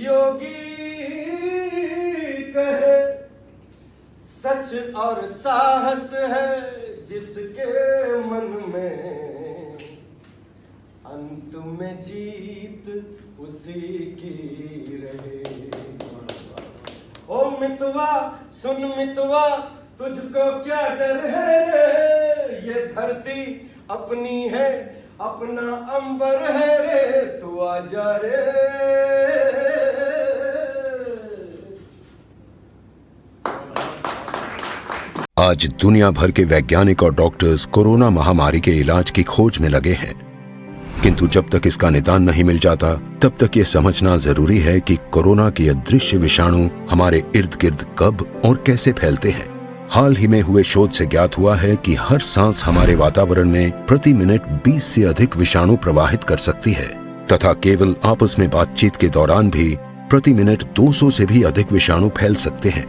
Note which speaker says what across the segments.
Speaker 1: योगी कहे सच और साहस है जिसके मन में, अंत में जीत उसी की रहे। ओ मितवा सुन मितवा, तुझको क्या डर है रे, ये धरती अपनी है, अपना अंबर है रे, तू आजा रे।
Speaker 2: आज दुनिया भर के वैज्ञानिक और डॉक्टर्स कोरोना महामारी के इलाज की खोज में लगे हैं, किंतु जब तक इसका निदान नहीं मिल जाता तब तक ये समझना जरूरी है कि कोरोना के अदृश्य विषाणु हमारे इर्द गिर्द कब और कैसे फैलते हैं। हाल ही में हुए शोध से ज्ञात हुआ है कि हर सांस हमारे वातावरण में प्रति मिनट 20 से अधिक विषाणु प्रवाहित कर सकती है तथा केवल आपस में बातचीत के दौरान भी प्रति मिनट 200 से भी अधिक विषाणु फैल सकते हैं।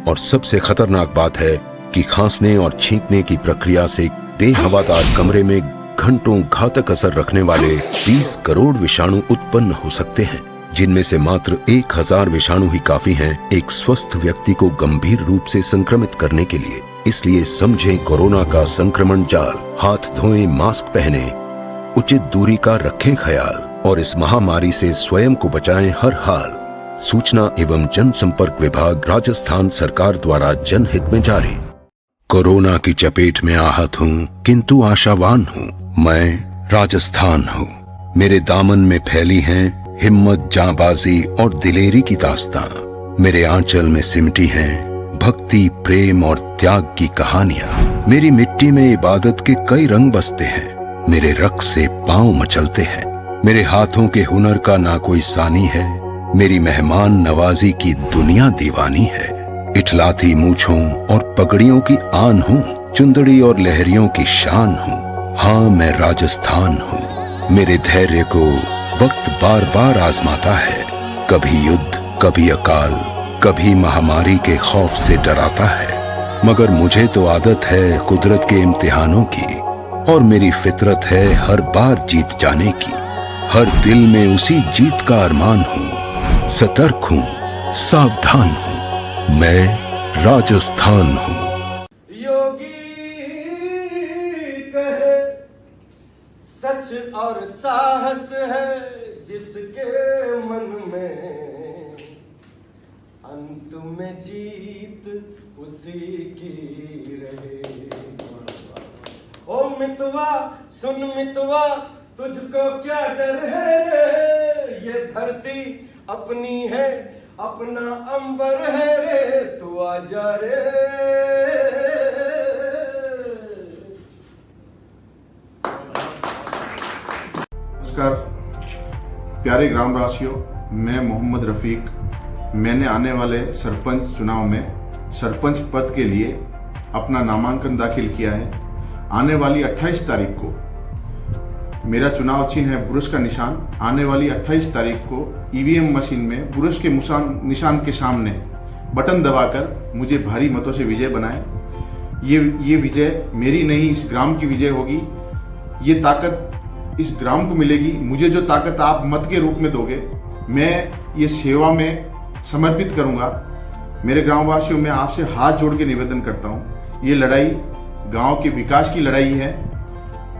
Speaker 2: और सबसे खतरनाक बात है कि खांसने और छींकने की प्रक्रिया से बेहवादार कमरे में घंटों घातक असर रखने वाले 20 करोड़ विषाणु उत्पन्न हो सकते हैं, जिनमें से मात्र 1000 विषाणु ही काफी हैं एक स्वस्थ व्यक्ति को गंभीर रूप से संक्रमित करने के लिए। इसलिए समझें कोरोना का संक्रमण जाल, हाथ धोएं, मास्क पहने, उचित दूरी का रखें ख्याल और इस महामारी से स्वयं को बचाएं हर हाल। सूचना एवं जनसंपर्क विभाग, राजस्थान सरकार द्वारा जनहित में जारी। कोरोना की चपेट में आहत हूँ किंतु आशावान हूँ, मैं राजस्थान हूँ। मेरे दामन में फैली हैं हिम्मत, जांबाजी और दिलेरी की दास्तां। मेरे आंचल में सिमटी हैं भक्ति, प्रेम और त्याग की कहानियां। मेरी मिट्टी में इबादत के कई रंग बसते हैं, मेरे रक्त से पांव मचलते हैं। मेरे हाथों के हुनर का ना कोई सानी है, मेरी मेहमान नवाजी की दुनिया दीवानी है। इठलाती मूछों और पगड़ियों की आन हूँ, चुंदड़ी और लहरियों की शान हूँ। हाँ, मैं राजस्थान हूँ। मेरे धैर्य को वक्त बार बार आजमाता है, कभी युद्ध, कभी अकाल, कभी महामारी के खौफ से डराता है। मगर मुझे तो आदत है कुदरत के इम्तिहानों की और मेरी फितरत है हर बार जीत जाने की। हर दिल में उसी जीत का अरमान हूँ, सतर्क हूँ, सावधान हूँ, मैं राजस्थान हूँ।
Speaker 1: योगी कहे सच और साहस है जिसके मन में, अंत में जीत उसी की रहे। ओ मितवा सुन मितवा, तुझको क्या डर है रे, ये धरती अपनी है, अपना अंबर है रे, तू आजा रे।
Speaker 3: नमस्कार प्यारे ग्रामवासियों, मैं मोहम्मद रफीक। मैंने आने वाले सरपंच चुनाव में सरपंच पद के लिए अपना नामांकन दाखिल किया है। आने वाली 28 तारीख को मेरा चुनाव चिन्ह है बुरुश का निशान। आने वाली 28 तारीख को ईवीएम मशीन में बुरुश के निशान के सामने बटन दबाकर मुझे भारी मतों से विजय बनाएं। ये विजय मेरी नहीं, इस ग्राम की विजय होगी। ये ताकत इस ग्राम को मिलेगी। मुझे जो ताकत आप मत के रूप में दोगे, मैं ये सेवा में समर्पित करूंगा। मेरे ग्रामवासियों, मैं आपसे हाथ जोड़ के निवेदन करता हूं, ये लड़ाई गांव के विकास की लड़ाई है।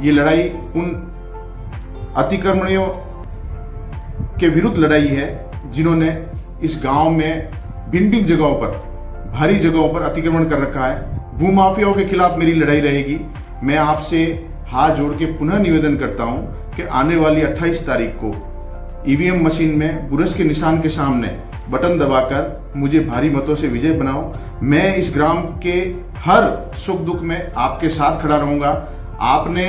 Speaker 3: ये लड़ाई उन अतिक्रमणियों के विरुद्ध लड़ाई है जिन्होंने इस गांव में भिन्न भिन्न जगहों पर, भारी जगहों पर अतिक्रमण कर रखा है। भूमाफियाओं के खिलाफ मेरी लड़ाई रहेगी। मैं आपसे हाथ जोड़ के पुनः निवेदन करता हूं कि आने वाली 28 तारीख को ईवीएम मशीन में बुरश के निशान के सामने बटन दबाकर मुझे भारी मतों से विजय बनाओ। मैं इस ग्राम के हर सुख दुख में आपके साथ खड़ा रहूंगा। आपने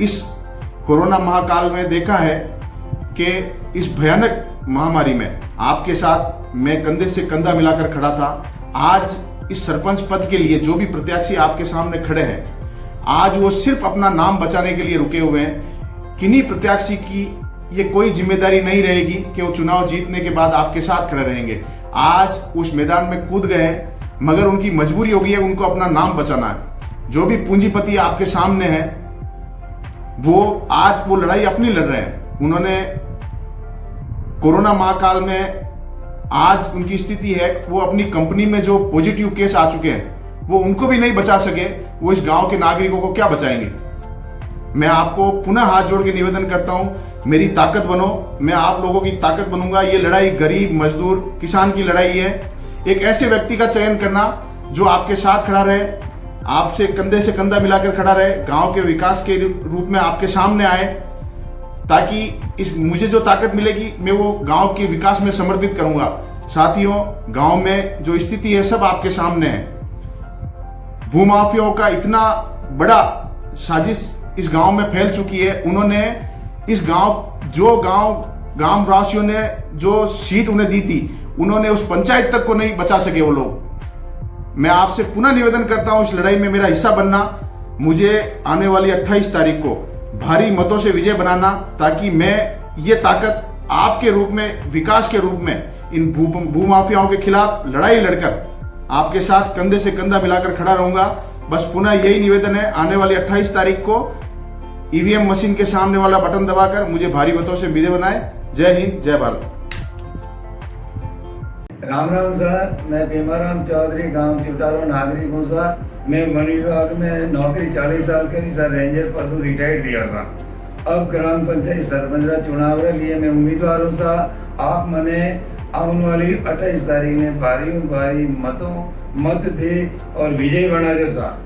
Speaker 3: इस कोरोना महाकाल में देखा है कि इस भयानक महामारी में आपके साथ मैं कंधे से कंधा मिलाकर खड़ा था। आज इस सरपंच पद के लिए जो भी प्रत्याशी आपके सामने खड़े हैं, आज वो सिर्फ अपना नाम बचाने के लिए रुके हुए हैं। किन्हीं प्रत्याशी की ये कोई जिम्मेदारी नहीं रहेगी कि वो चुनाव जीतने के बाद आपके साथ खड़े रहेंगे। आज उस मैदान में कूद गए हैं, मगर उनकी मजबूरी हो गई है, उनको अपना नाम बचाना है। जो भी पूंजीपति आपके सामने है, वो आज वो लड़ाई अपनी लड़ रहे हैं। उन्होंने कोरोना महाकाल में आज उनकी स्थिति है, वो अपनी कंपनी में जो पॉजिटिव केस आ चुके हैं वो उनको भी नहीं बचा सके, वो इस गांव के नागरिकों को क्या बचाएंगे। मैं आपको पुनः हाथ जोड़ के निवेदन करता हूं, मेरी ताकत बनो, मैं आप लोगों की ताकत बनूंगा। ये लड़ाई गरीब मजदूर किसान की लड़ाई है। एक ऐसे व्यक्ति का चयन करना जो आपके साथ खड़ा रहे, आपसे कंधे से कंधा मिलाकर खड़ा रहे, गांव के विकास के रूप में आपके सामने आए, ताकि इस मुझे जो ताकत मिलेगी मैं वो गांव के विकास में समर्पित करूंगा। साथियों, गांव में जो स्थिति है सब आपके सामने है। भूमाफियाओं का इतना बड़ा साजिश इस गांव में फैल चुकी है। उन्होंने इस गांव वासियों ने जो सीट उन्हें दी थी, उन्होंने उस पंचायत तक को नहीं बचा सके वो लोग। मैं आपसे पुनः निवेदन करता हूं, इस लड़ाई में मेरा हिस्सा बनना, मुझे आने वाली 28 तारीख को भारी मतों से विजय बनाना, ताकि मैं ये ताकत आपके रूप में, विकास के रूप में इन भूमाफियाओं के खिलाफ लड़ाई लड़कर आपके साथ कंधे से कंधा मिलाकर खड़ा रहूंगा। बस पुनः यही निवेदन है, आने वाली 28 तारीख को ईवीएम मशीन के सामने वाला बटन दबाकर मुझे भारी मतों से विजय बनाए। जय हिंद, जय भारत।
Speaker 4: राम राम सर, मैं भीमाराम चौधरी, गांव चिवटारो नागरिक हूँ सर। मैं वन विभाग में नौकरी 40 साल करी सर, रेंजर पद रिटायर्ड लिया था। अब ग्राम पंचायत सरपंच का चुनाव के लिए मैं उम्मीदवार हूँ सर। आप मने आने वाली 28 तारीख में भारी मत दे और विजय बना दो सर।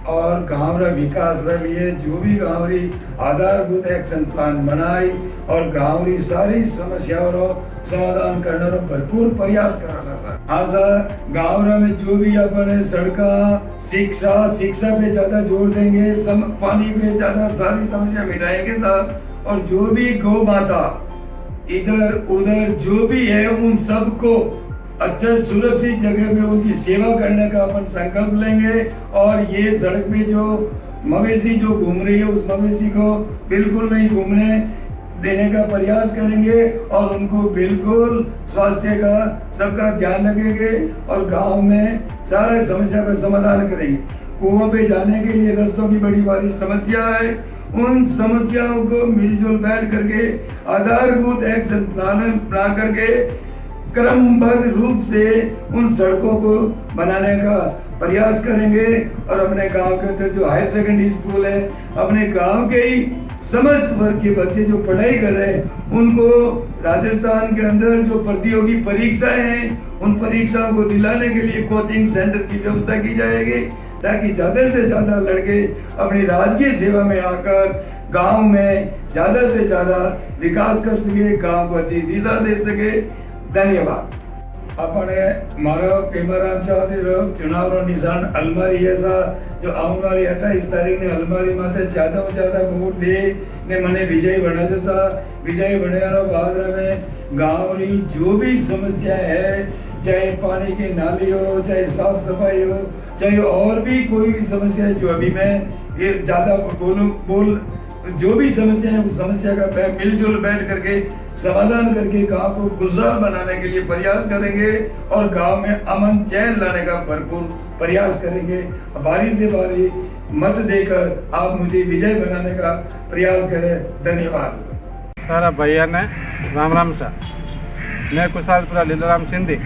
Speaker 4: और गाँव रा विकास के लिए जो भी गाँव री आधारभूत एक्शन प्लान बनाई और गाँव री सारी समस्याओं रो समाधान करने रो भरपूर प्रयास कराला सर। हाँ सर, गाँव रा में जो भी अपने सड़का, शिक्षा पे ज्यादा जोर देंगे, पानी पे ज्यादा, सारी समस्या मिटाएंगे सर। और जो भी गौ माता इधर उधर जो भी है उन सबको अच्छा सुरक्षित जगह पे उनकी सेवा करने का अपन संकल्प लेंगे। और ये सड़क पे जो मवेशी जो घूम रही है उस मवेशी को बिल्कुल नहीं घूमने देने का प्रयास करेंगे और उनको बिल्कुल स्वास्थ्य का सबका ध्यान रखेंगे और गांव में सारे समस्या का समाधान करेंगे। कुओं पे जाने के लिए रास्तों की बड़ी भारी समस्या है, उन समस्याओं को मिलजुल बैठ करके आधारभूत एक्शन प्लान बना करके क्रमबद्ध रूप से उन सड़कों को बनाने का प्रयास करेंगे। और अपने गांव के अंदर जो हायर सेकेंडरी स्कूल है, अपने गांव के ही समस्त वर्ग के बच्चे जो पढ़ाई कर रहे हैं उनको राजस्थान के अंदर जो प्रतियोगी परीक्षाएं हैं उन परीक्षाओं को दिलाने के लिए कोचिंग सेंटर की व्यवस्था की जाएगी, ताकि ज्यादा से ज्यादा लड़के अपनी राजकीय सेवा में आकर गांव में ज्यादा से ज्यादा विकास कर सके, गांव को अच्छी दिशा दे सके। धन्यवाद। अपने मारो भीमाराम चौधरी चुनाव रो निशान अलमारी है सा, जो आने वाली 28 तारीख ने अलमारी माते ज्यादा से ज्यादा वोट दे ने मने विजय बना जो सा। विजय बनने बाद में गांव री जो भी समस्या है, चाहे पानी की नाली हो, चाहे साफ सफाई हो, चाहे और भी कोई भी समस्या है, जो अभी मैं ये ज्यादा बोल जो भी समस्या है उस समस्या का मिलजुल बैठ करके समाधान करके गांव को खुशहाल बनाने के लिए प्रयास करेंगे और गांव में अमन चैन लाने का भरपूर प्रयास करेंगे। बारी से बारी मत देकर आप मुझे विजय बनाने का प्रयास करें। धन्यवाद।
Speaker 5: सारा भैया ने राम सर, मैं कुशालपुरा लीलाराम सिंधी,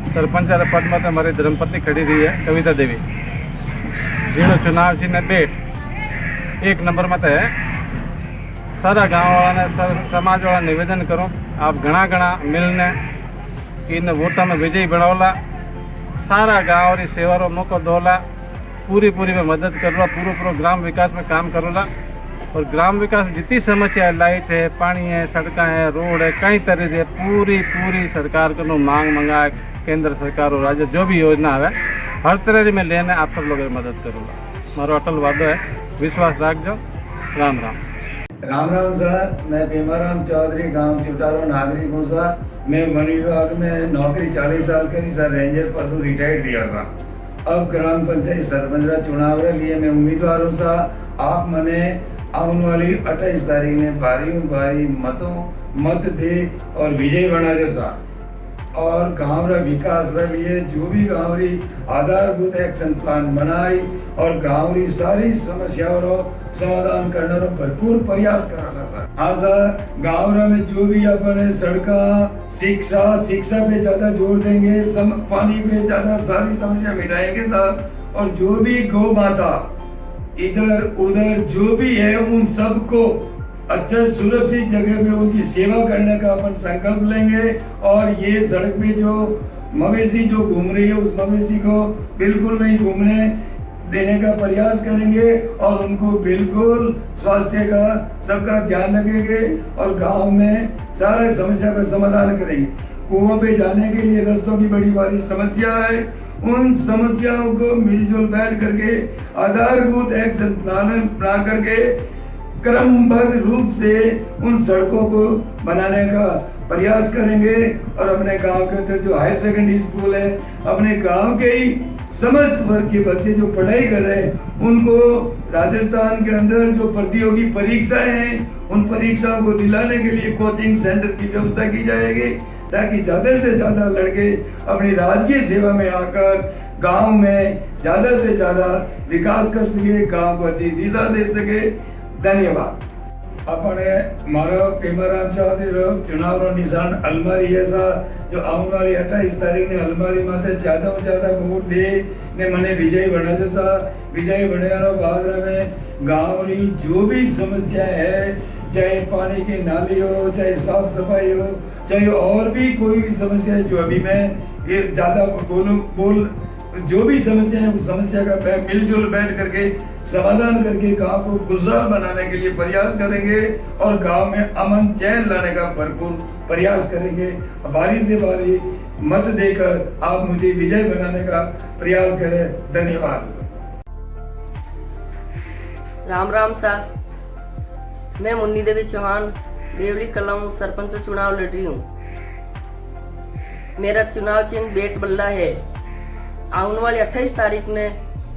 Speaker 5: सरपंच पद में हमारी धर्मपत्नी खड़ी रही है कविता देवी, जिन्होंने चुनाव जी ने बेट 1 नंबर मत है। सारा गाँव वाला ने समाज वाला निवेदन करो, आप घना मिलने इन वोटा में विजयी बनौला, सारा गाँव री सेवा रो मौको दोला, पूरी में मदद करोला, पूरो ग्राम विकास में काम करोला। और ग्राम विकास जितनी समस्या है, लाइट है, पानी है, सड़क है, रोड है, कई तरह से पूरी सरकार को मांग मंगाए, केंद्र सरकार और राज्य जो भी योजना है हर तरह में लेने आप सब लोग मदद करूँगा। मारो अटल वादो है, विश्वास रखो। राम
Speaker 4: राम सर, मैं भीमाराम चौधरी, गांव चिवटारो नागरिक हूँ सर। मैं वन विभाग में नौकरी 40 साल करी सर, रेंजर पद रिटायर्ड लिया था। अब ग्राम पंचायत सरपंच का चुनाव के लिए मैं उम्मीदवार हूँ सर। आप मने आने वाली 28 तारीख में भारी मत दे और विजय बना दो सर। और गांव रा विकास रे लिए जो भी गांव री आधारभूत एक्शन प्लान बनाई और गांव री सारी समस्याओं रो समाधान करने रो भरपूर प्रयास कराला सर। हाँ सर, गांव रा में जो भी अपने सड़का शिक्षा पे ज्यादा जोर देंगे, पानी पे ज्यादा सारी समस्या मिटाएंगे सर। और जो भी गौ माता इधर उधर जो भी है उन सबको अच्छा सुरक्षित जगह पे उनकी सेवा करने का अपन संकल्प लेंगे। और ये सड़क पे जो मवेशी जो घूम रही है उस मवेशी को बिल्कुल नहीं घूमने देने का प्रयास करेंगे और उनको बिल्कुल स्वास्थ्य का सबका ध्यान रखेंगे और गांव में सारे समस्या का समाधान करेंगे। कुओं पे जाने के लिए रास्तों की बड़ी भारी समस्या है, उन समस्याओं को मिलजुल बैठ करके आधारभूत एक्शन प्लान बना करके क्रमबद्ध रूप से उन सड़कों को बनाने का प्रयास करेंगे। और अपने गांव के अंदर जो हायर सेकेंडरी स्कूल है, अपने गांव के ही समस्त वर्ग के बच्चे जो पढ़ाई कर रहे हैं उनको राजस्थान के अंदर जो प्रतियोगी परीक्षाएं हैं उन परीक्षाओं को दिलाने के लिए कोचिंग सेंटर की व्यवस्था की जाएगी, ताकि ज्यादा से ज्यादा लड़के अपनी राजकीय सेवा में आकर गांव में ज्यादा से ज्यादा विकास कर सके, गांव को अच्छी दिशा दे सके। धन्यवाद। अपने मारो भीमाराम चौधरी रो चुनाव रो निशान अलमारी ऐसा जो आने वाली 28 तारीख ने अलमारी माते ज्यादा से ज्यादा वोट दे ने मने विजयी बना जैसा विजयी बनाने बाद में गांव री जो भी समस्या है, चाहे पानी की नाली हो, चाहे साफ सफाई हो, चाहे और भी कोई भी समस्या है जो अभी मैं ये ज्यादा बोल जो भी समस्या है उस समस्या का मिलजुल बैठ करके समाधान करके गांव को खुशहाल बनाने के लिए प्रयास करेंगे और गांव में अमन चैन लाने का भरपूर प्रयास करेंगे। बारी से बारी मत देकर आप मुझे विजय बनाने का प्रयास करें। धन्यवाद।
Speaker 6: राम राम सा, मैं मुन्नी देवी चौहान देवली कलां सरपंच चुनाव लड़ रही हूँ। मेरा चुनाव चिन्ह बेट बल्ला है। आने वाली 28 तारीख ने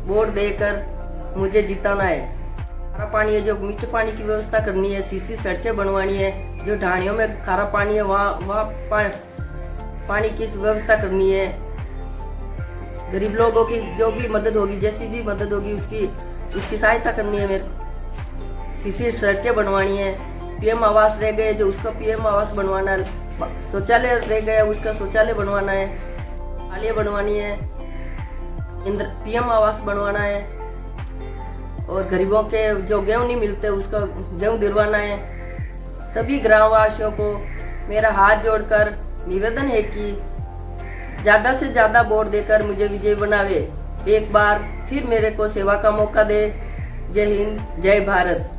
Speaker 6: वोट देकर मुझे जिताना है। खारा पानी है जो मीठे पानी की व्यवस्था करनी है, सीसी सड़कें बनवानी है, जो ढाणियों में खारा पानी है वहाँ पानी की व्यवस्था करनी है। गरीब लोगों की जो भी मदद होगी, जैसी भी मदद होगी उसकी सहायता करनी है। मेरे सीसी सड़कें बनवानी है। पीएम आवास रह गए जो उसका पीएम आवास बनवाना है। शौचालय रह गया उसका शौचालय बनवाना है। नालियाँ बनवानी है। पीएम आवास बनवाना है। और गरीबों के जो गेहूं नहीं मिलते उसका गेहूं दिलवाना है। सभी ग्रामवासियों को मेरा हाथ जोड़कर निवेदन है कि ज्यादा से ज्यादा वोट देकर मुझे विजयी बनावे। एक बार फिर मेरे को सेवा का मौका दे। जय हिंद, जय भारत।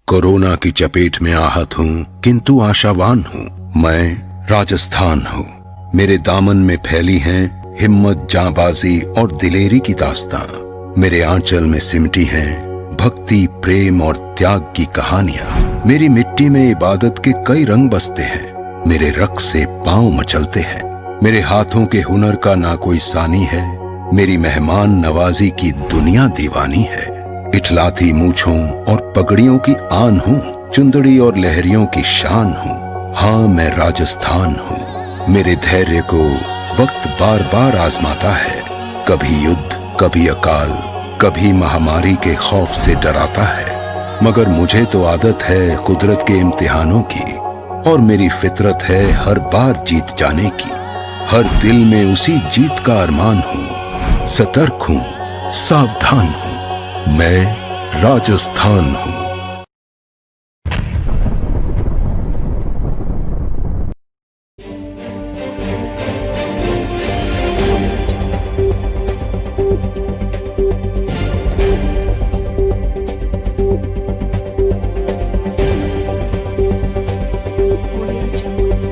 Speaker 2: कोरोना की चपेट में आहत हूँ किंतु आशावान हूँ। मैं राजस्थान हूँ। मेरे दामन में फैली हैं हिम्मत, जांबाजी और दिलेरी की दास्तां। मेरे आंचल में सिमटी हैं भक्ति, प्रेम और त्याग की कहानियां। मेरी मिट्टी में इबादत के कई रंग बसते हैं। मेरे रक्त से पांव मचलते हैं। मेरे हाथों के हुनर का ना कोई सानी है। मेरी मेहमान नवाजी की दुनिया दीवानी है। इठलाती मूछों और पगड़ियों की आन हूँ, चुंदड़ी और लहरियों की शान हूँ। हाँ, मैं राजस्थान हूँ। मेरे धैर्य को वक्त बार बार आजमाता है। कभी युद्ध, कभी अकाल, कभी महामारी के खौफ से डराता है। मगर मुझे तो आदत है कुदरत के इम्तिहानों की और मेरी फितरत है हर बार जीत जाने की। हर दिल में उसी जीत का अरमान हूँ। सतर्क हूँ, सावधान हूँ। मैं राजस्थान हूँ।
Speaker 7: Audio Jungle.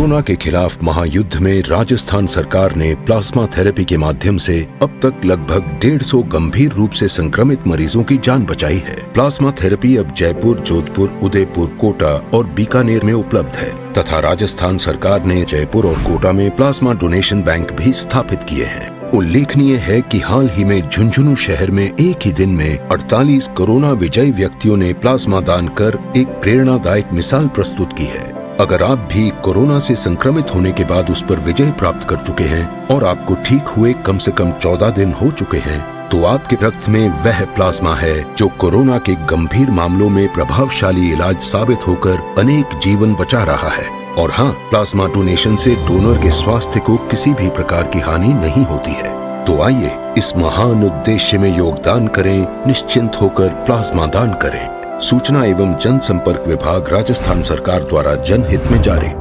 Speaker 2: कोरोना के खिलाफ महायुद्ध में राजस्थान सरकार ने प्लाज्मा थेरेपी के माध्यम से अब तक लगभग 150 गंभीर रूप से संक्रमित मरीजों की जान बचाई है। प्लाज्मा थेरेपी अब जयपुर, जोधपुर, उदयपुर, कोटा और बीकानेर में उपलब्ध है तथा राजस्थान सरकार ने जयपुर और कोटा में प्लाज्मा डोनेशन बैंक भी स्थापित किए हैं। उल्लेखनीय है कि हाल ही में झुंझुनू शहर में एक ही दिन में 48 कोरोना विजयी व्यक्तियों ने प्लाज्मा दान कर एक प्रेरणादायक मिसाल प्रस्तुत की है। अगर आप भी कोरोना से संक्रमित होने के बाद उस पर विजय प्राप्त कर चुके हैं और आपको ठीक हुए कम से कम 14 दिन हो चुके हैं, तो आपके रक्त में वह प्लाज्मा है जो कोरोना के गंभीर मामलों में प्रभावशाली इलाज साबित होकर अनेक जीवन बचा रहा है। और हाँ, प्लाज्मा डोनेशन से डोनर के स्वास्थ्य को किसी भी प्रकार की हानि नहीं होती है। तो आइए इस महान उद्देश्य में योगदान करें, निश्चिंत होकर प्लाज्मा दान करें। सूचना एवं जनसंपर्क विभाग, राजस्थान सरकार द्वारा जनहित में जारी।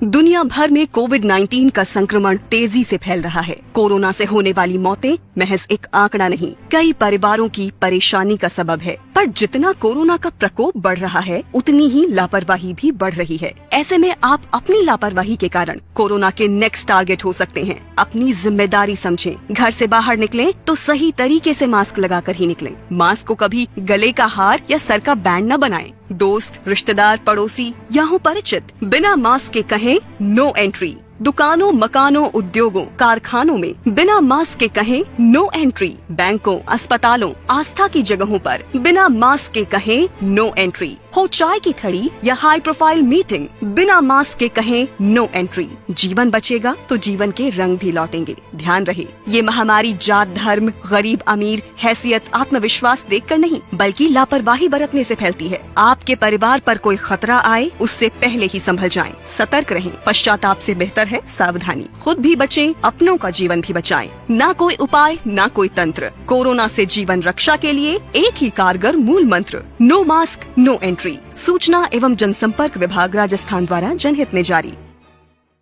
Speaker 7: दुनिया भर में कोविड-19 का संक्रमण तेजी से फैल रहा है। कोरोना से होने वाली मौतें महज एक आंकड़ा नहीं, कई परिवारों की परेशानी का सबब है। पर जितना कोरोना का प्रकोप बढ़ रहा है, उतनी ही लापरवाही भी बढ़ रही है। ऐसे में आप अपनी लापरवाही के कारण कोरोना के नेक्स्ट टारगेट हो सकते हैं। अपनी जिम्मेदारी समझें। घर से बाहर निकलें तो सही तरीके से मास्क लगाकर ही निकलें। मास्क को कभी गले का हार या सर का बैंड न बनाएं। दोस्त, रिश्तेदार, पड़ोसी या हो परिचित, बिना मास्क के कहें नो एंट्री। दुकानों, मकानों, उद्योगों, कारखानों में बिना मास्क के कहें नो एंट्री। बैंकों, अस्पतालों, आस्था की जगहों पर बिना मास्क के कहें नो एंट्री। हो चाय की खड़ी या हाई प्रोफाइल मीटिंग, बिना मास्क के कहें नो एंट्री। जीवन बचेगा तो जीवन के रंग भी लौटेंगे। ध्यान रहे, ये महामारी जात, धर्म, गरीब, अमीर, हैसियत, आत्मविश्वास देखकर नहीं, बल्कि लापरवाही बरतने से फैलती है। आपके परिवार पर कोई खतरा आए, उससे पहले ही संभल जाएं। सतर्क रहें। पश्चाताप से बेहतर है सावधानी। खुद भी बचें, अपनों का जीवन भी बचाएं। ना कोई उपाय, ना कोई तंत्र। कोरोना से जीवन रक्षा के लिए एक ही कारगर मूल मंत्र, नो मास्क, नो एंट्री। सूचना एवं जनसंपर्क विभाग, राजस्थान द्वारा जनहित में जारी।